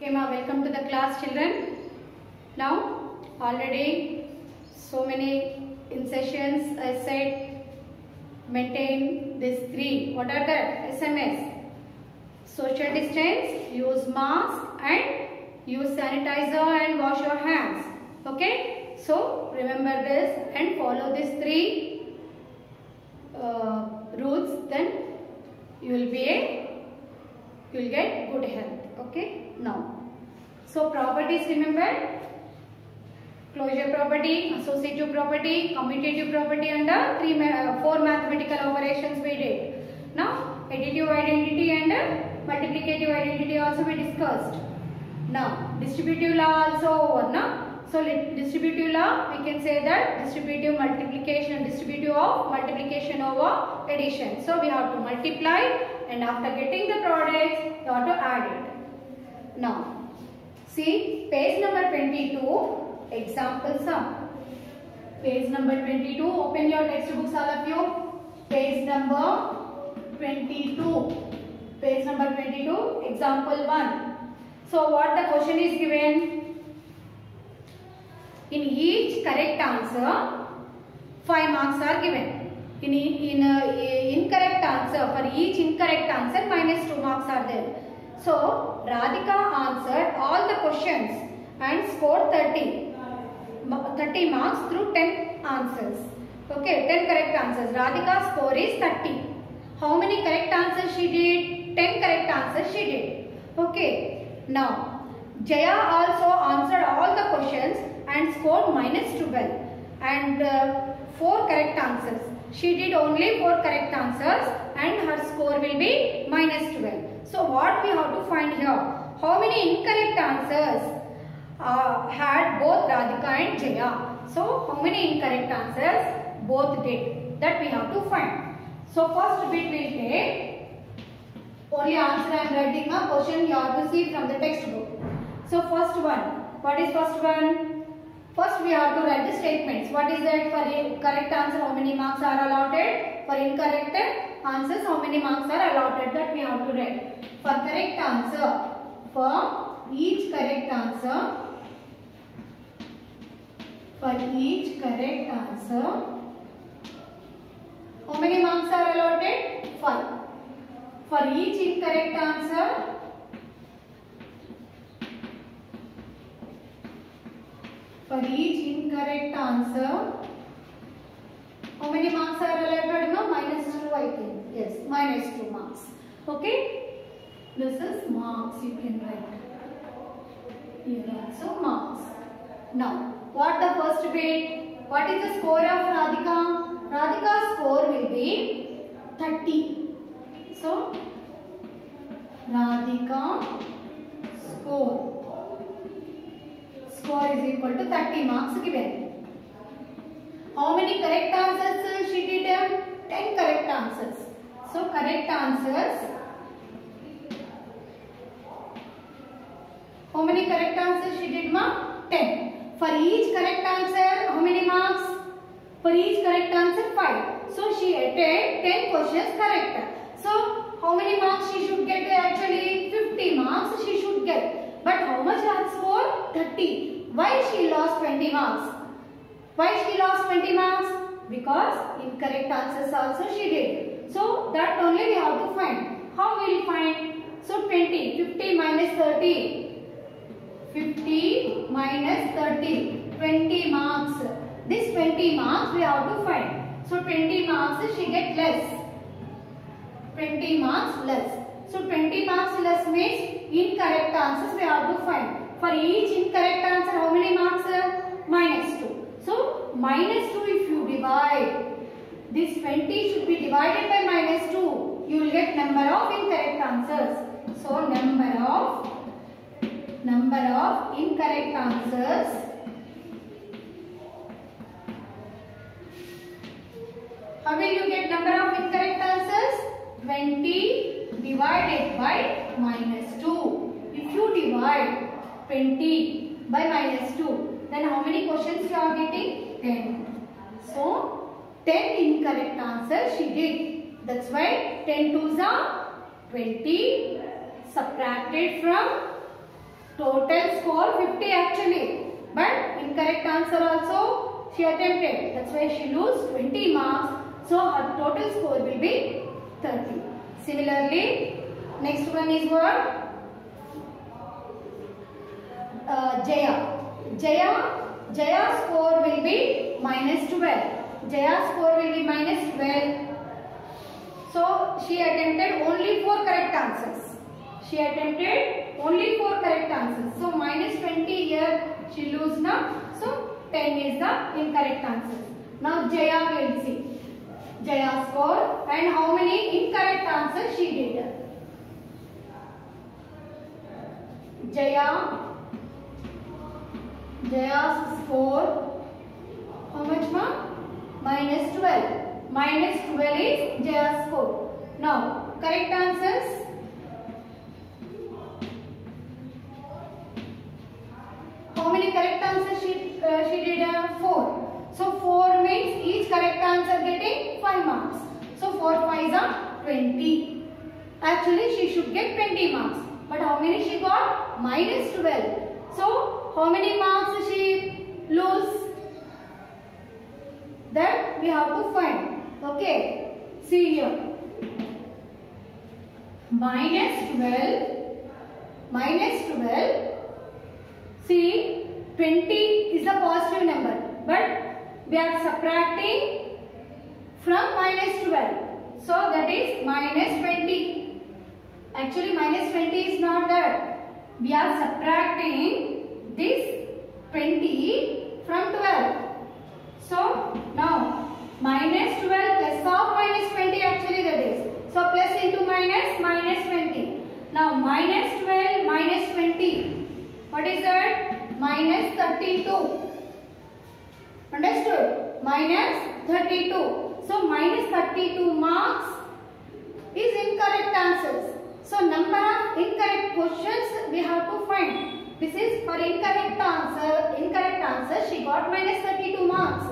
Okay, ma, welcome to the class, children. Now, already so many in sessions I said maintain these three. What are that? SMS. Social distance, use mask and use sanitizer and wash your hands. Okay? So, remember this and follow these three rules, then you will get good health. Okay? Now, so properties, remember, closure property, associative property, commutative property, and four mathematical operations we did. Now, additive identity and multiplicative identity also we discussed. Now, distributive law also over. Now, so distributive law we can say that distributive multiplication, distributive of multiplication over addition. So we have to multiply, and after getting the products, you have to add it. Now, see page number 22, example sum. Page number 22, open your textbooks all of you. Page number 22. Page number 22, example 1. So, what the question is given? In each correct answer, 5 marks are given. In incorrect answer, for each incorrect answer, -2 marks are there. So, Radhika answered all the questions and scored 30 marks through 10 answers. Okay, 10 correct answers. Radhika's score is 30. How many correct answers she did? 10 correct answers she did. Okay, now Jaya also answered all the questions and scored -12 and 4 correct answers. She did only 4 correct answers and her score will be -12. So what we have to find here? How many incorrect answers had both Radhika and Jaya? So how many incorrect answers both did? That we have to find. So first bit will take only answer I am writing a question you have to see from the textbook. So first one. What is first one? First we have to write the statements. What is that? For correct answer how many marks are allotted? For incorrect answers how many marks are allotted? That we have to write. For correct answer, for each correct answer, how many marks are allotted? 5. For each incorrect answer, how many marks are allotted? No, -2 I think. Yes, -2 marks. Okay? This is marks you can write. Here also marks. Now, what the first bit? What is the score of Radhika? Radhika's score will be 30. So, Radhika score is equal to 30 marks given. How many correct answers she did? 10 correct answers. So, correct answers. How many correct answers she did, ma? 10. For each correct answer, how many marks? For each correct answer, 5. So, she attended 10 questions correct. So, how many marks she should get actually? 50 marks she should get. But how much has score? 30. Why she lost 20 marks? Why she lost 20 marks? Because incorrect answers also she did. So, that only we have to find. How we will find? So, 50 minus 30. 50 minus 30. 20 marks. This 20 marks we have to find. So, 20 marks she get less. 20 marks less. So, 20 marks less means incorrect answers we have to find. For each incorrect answer, how many marks? -2. So, -2 if you divide, this 20 should be divided by -2. You will get number of incorrect answers. So, number of incorrect answers. How will you get number of incorrect answers? 20 divided by -2. If you divide 20 by -2, then how many questions you are getting? 10. So, 10 incorrect answers she did. That's why 10 twos are 20 subtracted from Total score 50 actually, but incorrect answer also she attempted. That's why she lose 20 marks. So her total score will be 30. Similarly, next one is what? Jaya's score will be minus 12. Jaya's score will be minus 12. So she attempted only 4 correct answers. She attempted only 4 correct answers. So minus 20 here she lose now. So 10 is the incorrect answers. Now Jaya will see. Jaya's score and how many incorrect answers she did. Jaya's score, how much ma? Minus 12. Minus 12 is Jaya's score. Now, correct answers. How many correct answers she did? 4. So, 4 means each correct answer getting 5 marks. So, 4 5s are 20. Actually, she should get 20 marks. But how many she got? Minus 12. So, how many marks she lose? That we have to find. Okay. See here. Minus 12. See, 20 is a positive number. But we are subtracting from minus 12. So, that is minus 20. Actually, minus 20 is not that. We are subtracting this 20 from 12. So, now minus 12 plus of minus 20 actually that is. So, plus into minus, minus 20. Now, minus 12 minus 20. What is that? Minus 32. Understood? Minus 32. So, minus 32 marks is incorrect answers. So, number of incorrect questions we have to find. This is for incorrect answer she got minus 32 marks.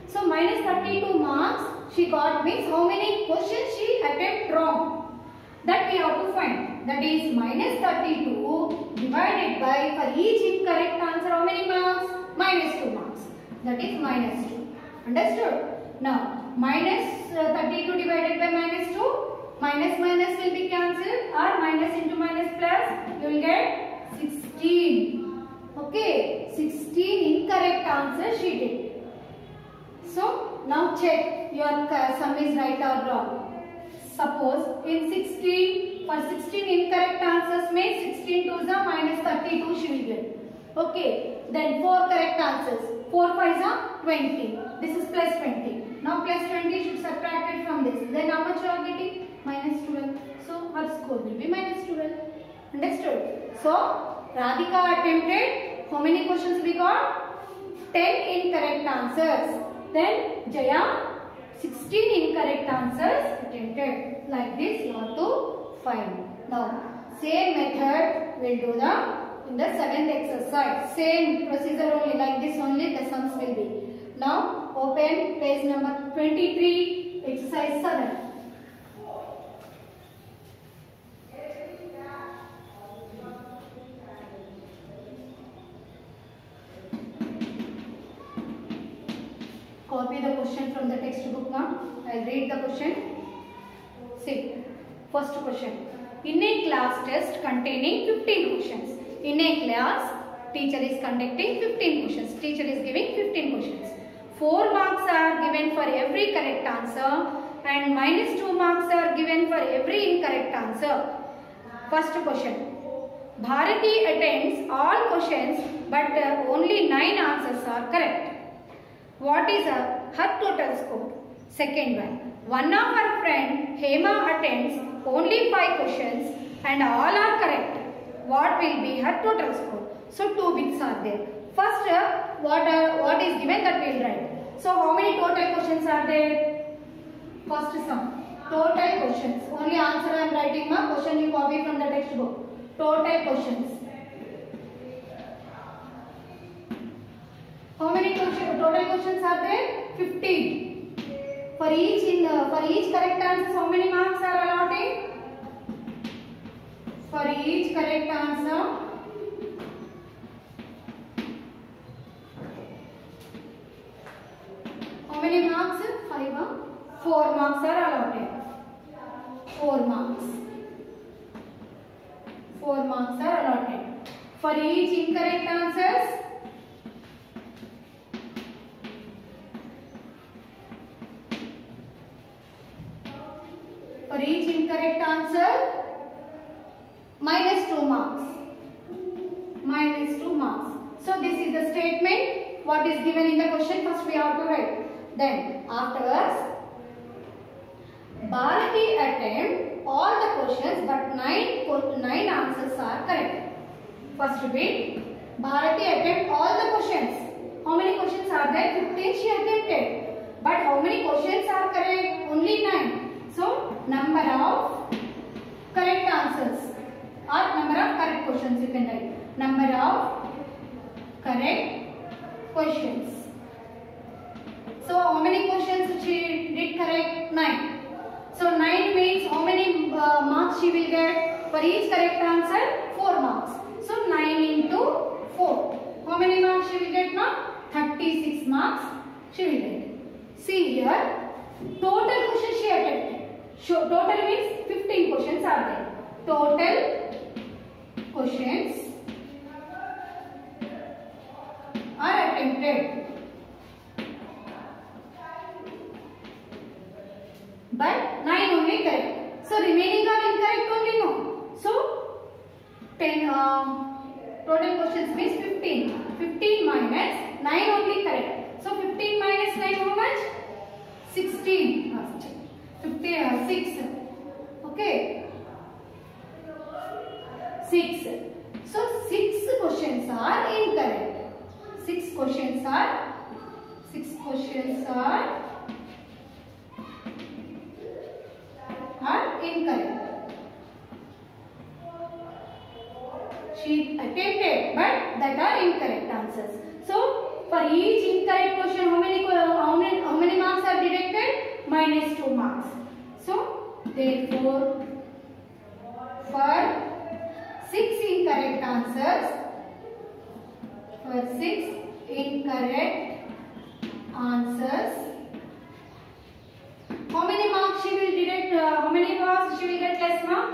So, minus 32 marks she got means how many questions she attempted wrong. That we have to find. That is minus 32 divided by, for each incorrect answer how many marks? Minus 2 marks. That is minus 2. Understood? Now, minus 32 divided by minus 2. Minus minus will be cancelled or minus into minus plus, you will get 16. Okay, 16 incorrect answers she did. So, now check your sum is right or wrong. Suppose in 16, for 16 incorrect answers means 16 to the minus 32 she will get. Okay, then 4 correct answers. 4 5s are 20. This is plus 20. Now plus 20 should subtract it from this. Then how much you are getting? Minus 12. So, her score will be minus 12. Understood? So, Radhika attempted, how many questions we got? 10 incorrect answers. Then, Jaya, 16 incorrect answers attempted. Like this, you have to find. Now, same method we'll do in the 7th exercise. Same procedure only, like this only the sums will be. Now, open page number 23, exercise 7. Copy the question from the textbook now. I'll read the question. See, first question. In a class test containing 15 questions. In a class, teacher is conducting 15 questions. Teacher is giving 15 questions. 4 marks are given for every correct answer and minus 2 marks are given for every incorrect answer. First question. Bharati attends all questions but only 9 answers are correct. What is her total score? Second one of her friend Hema attends only 5 questions and all are correct. What will be her total score? So 2 bits are there. First, what is given that we will write. So how many total questions are there? First sum. Total questions. Only answer I am writing ma. Question you copy from the textbook. Total questions. How many total questions are there? 15. For each correct answer, how many marks are allotted? For each correct answer, 4 marks are allotted. 4 marks. 4 marks are allotted. For each incorrect answers, minus 2 marks. Minus 2 marks. So this is the statement. What is given in the question? First we have to write. Then afterwards, Bharati attempt all the questions, but 9 answers are correct. First bit, Bharati attempt all the questions. How many questions are there? 15 she attempted. But how many questions are correct? Only 9. So number of correct answers or number of correct questions you can write. Number of correct questions. So how many questions she did correct? 9. So 9 means how many marks she will get? For each correct answer, 4 marks. So 9 into 4. How many marks she will get now? 36 marks she will get. See here, total questions she attempted. Total means 15 questions are there. Total questions are attempted, but 9 only correct. So remaining are incorrect only, no. So 10 total questions means 15. 15 minus 9 only correct. So 15 minus 9 how much? 16. 6. Okay. 6. So 6 questions are incorrect. 6 questions are incorrect. She attempted, but that are incorrect answers. So for each incorrect question, how many marks are deducted? Minus 2 marks. So therefore, for 6 incorrect answers, how many marks she will deduct? How many marks she will get less mark?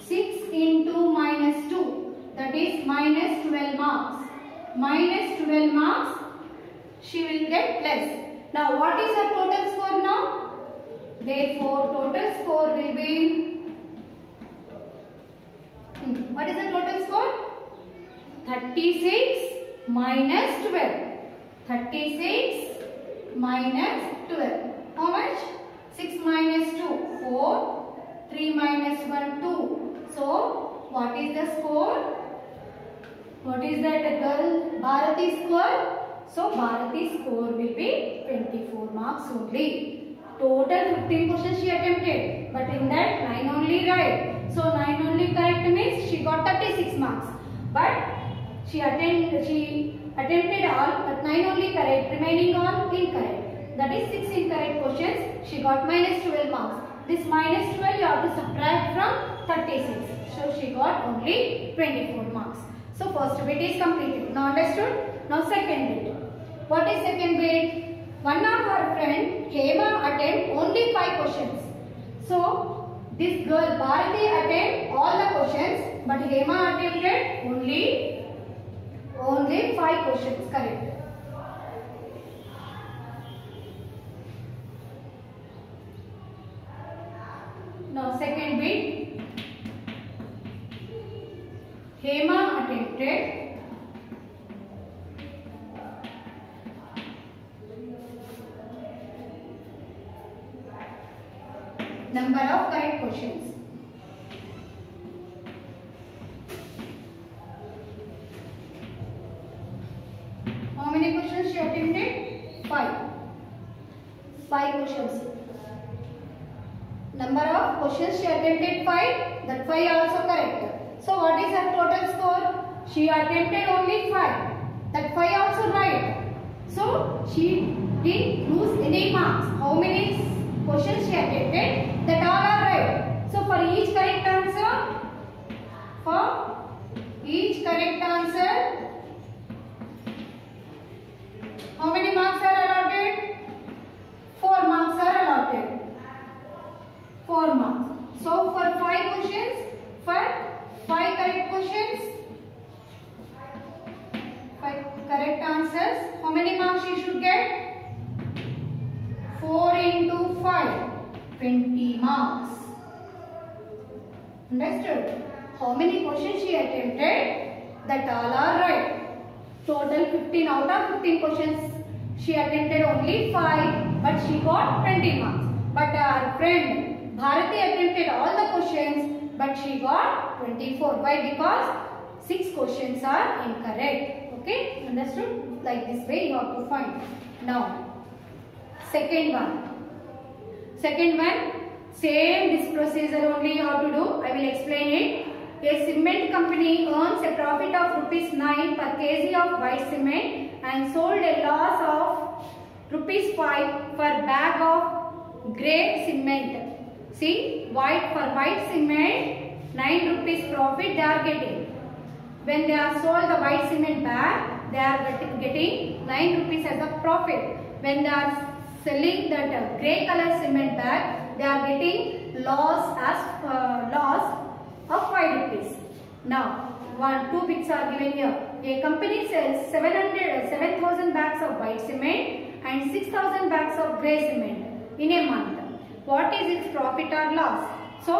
6 into minus 2, that is minus 12 marks. Minus 12 marks she will get less. Now what is her total score now? Therefore total score will be, what is the total score? 36 minus 12. 36 minus 12. How much? 6 minus 2, 4. 3 minus 1, 2. So what is the score? What is that girl Bharati score? So Bharati score will be 24 marks only. Total 15 questions she attempted, but in that 9 only right. So 9 only correct means she got 36 marks. But she attempted all, but 9 only correct, remaining all incorrect. That is 6 incorrect questions. She got minus 12 marks. This minus 12 you have to subtract from 36. So she got only 24 marks. So first bit is completed. Now understood? Now second bit. What is second bit? One of her friend Hema attempt only 5 questions. So this girl Bharati attempt all the questions, but Hema attempted only 5 questions. Correct. Now second bit. Hema attempted number of correct questions. How many questions she attempted? 5. 5 questions. Number of questions she attempted 5. That 5 also correct. So what is her total score? She attempted only 5. That 5 also right. So she didn't lose any marks. How many questions she attempted? That all are right. So for each correct answer, how many marks are allotted? 4 marks are allotted. 4 marks. So for 5 questions, for 5 correct questions, 5 correct answers, how many marks you should get? 4 into 5, 20 marks. Understood? How many questions she attempted? That all are right. Total 15 out of 15 questions. She attempted only 5, but she got 20 marks. But our friend Bharati attempted all the questions, but she got 24. Why? Because 6 questions are incorrect. Okay? Understood? Like this way you have to find. Now, second one. Second one, same this procedure only you have to do. I will explain it. A cement company earns a profit of ₹9 per kg of white cement and sold a loss of ₹5 per bag of grey cement. See, for white cement, ₹9 profit they are getting. When they are sold the white cement bag, they are getting ₹9 as a profit. When they are selling that grey color cement bag, they are getting loss of ₹5. Now, 2 bits are given here. A company sells 7,000 bags of white cement and 6,000 bags of grey cement in a month. What is its profit or loss? So,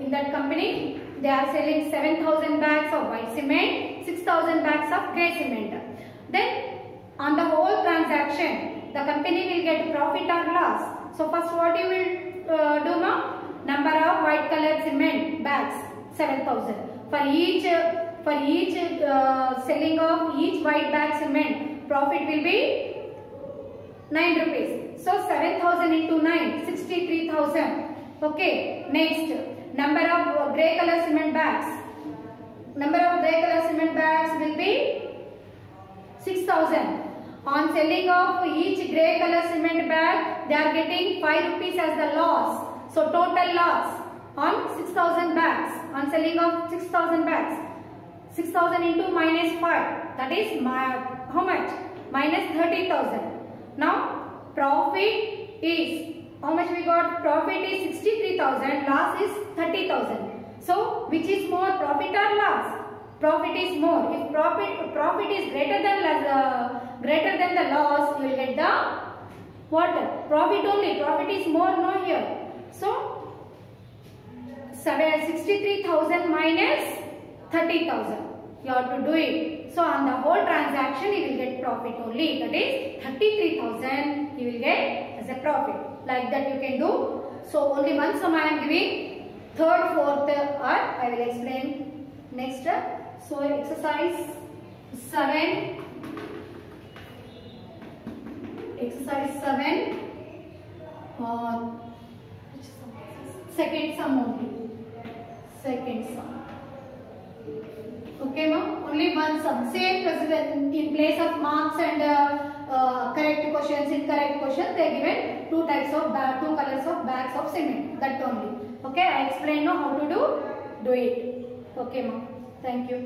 in that company, they are selling 7,000 bags of white cement, 6,000 bags of grey cement. Then, on the whole transaction, the company will get profit or loss. So, first what you will do now? Number of white colored cement bags, 7,000. For each selling of each white bag cement, profit will be ₹9. So 7,000 into 9, 63,000. Okay. Next, number of grey color cement bags. Number of grey color cement bags will be 6,000. On selling of each grey color cement bag, they are getting ₹5 as the loss. So total loss on 6,000 bags. On selling of 6,000 bags, 6,000 into minus 5, that is how much? Minus 30,000. Now profit is, how much we got? Profit is 63,000, loss is 30,000. So which is more, profit or loss? Profit is more. If profit is greater than the loss, you will get the what? Profit only. Profit is more, no here. So 63,000 minus 30,000. You have to do it. So on the whole transaction, you will get profit only. That is 33,000 you will get as a profit. Like that you can do. So only one sum I am giving. Third, fourth I will explain next. So exercise 7. Exercise 7. Second sum only. Second sum. Okay, ma'am. Only one sum. Same procedure. In place of marks and correct questions, incorrect questions, they are given two colors of bags of cement. That only. Okay, I explain now how to do it. Okay, ma'am. Thank you.